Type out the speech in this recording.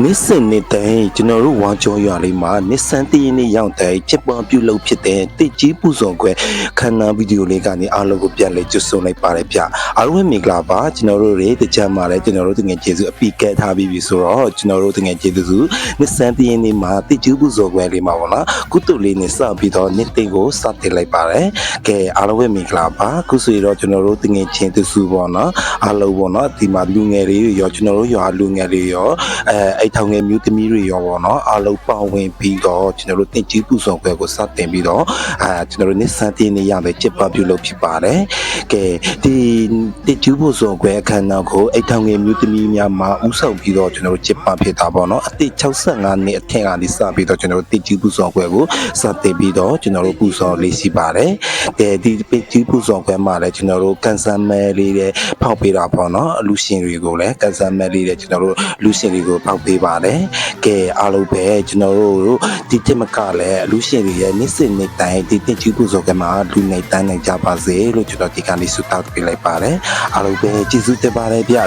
Nissan နဲ့တိုင်ကျွန်တော်တို့ဝါကြောရွာလေးမှာ Nissan တည်နေရောက်တဲ့ချစ်ပွန်ပြုလုပ်ဖြစ်တဲ့တစ်ကြီးပူဇော်ခွဲခန္ဓာဗီဒီယိုလေးကနေအားလုံးကိုပြန်လည်ကြိုဆိုလိုက်ပါတယ်ဗျအားလုံးပဲမင်္ဂလာပါကျွန်တော်တို့တွေတကြမှာလဲကျွန်တော်တို့တငယ်ကျေးဇူးအပိကဲထားပြီးပြီဆိုတော့ကျွန်တော်တို့တငယ်ကျေးဇူး Nissan တည်နေမှာတစ်ကြီးပူဇော်ခွဲလေးမှာပေါ့နော်ကုတုလေးနဲ့စပြီးတော့နှစ်သိန်းကိုစတင်လိုက်ပါတယ်ကဲအားလုံးပဲမင်္ဂလာပါခုဆိုတော့ကျွန်တော်တို့တငယ်ချင်းတစုပေါ့နော်အားလုံးပေါ့နော်ဒီမှာလူငယ်တွေရောကျွန်တော်တို့ရွာလူငယ်တွေရောအဲ့ထောင်ငယ်မျိုးသမီးတွေရောပေါ့နော်အားလုံးပါဝင်ပြီးတော့ကျွန်တော်တို့တင်ကြီးပူဇော်ခွဲကိုစတင်ပြီးတော့ကျွန်တော်တို့နေ့စတင်နေရမယ်ချစ်ပါပြုလုပ်ဖြစ်ပါတယ်ကဲဒီတင်ကြီးပူဇော်ခွဲအခမ်းအနားကိုအဲ့ထောင်ငယ်မျိုးသမီးများမှာဥဆောင်ပြီးတော့ကျွန်တော်တို့ချစ်ပါဖြစ်တာပေါ့နော်အသက်65နှစ်အထက်ကနေစပြီးတော့ကျွန်တော်တို့တင်ကြီးပူဇော်ခွဲကိုစတင်ပြီးတော့ကျွန်တော်တို့ပူဇော်လေးရှိပါတယ်ကဲဒီတင်ကြီးပူဇော်ခွဲမှာလည်းကျွန်တော်တို့ကန်ဆယ်မဲလေးတွေဖောက်ပေးတာပေါ့နော်အလူရှင်တွေကိုလည်းကန်ဆယ်မဲလေးတွေကျွန်တော်တို့လူရှင်တွေကိုဖောက်ပေးပါတယ်ကဲအားလုံးပဲကျွန်တော်တို့ဒီတက်မကလည်းအလူရှင်တွေရဲ့နေ့စဉ်နေ့တိုင်းဒီတင်ကြီးပူဇော်ကမှာလူနေတိုင်းနိုင်ကြပါစေလို့ကျွန်တော်ဒီကနေ့ဆုတောင်းပေးလိုက်ပါတယ်အားလုံးပဲကျေးဇူးတင်ပါတယ်ဗျ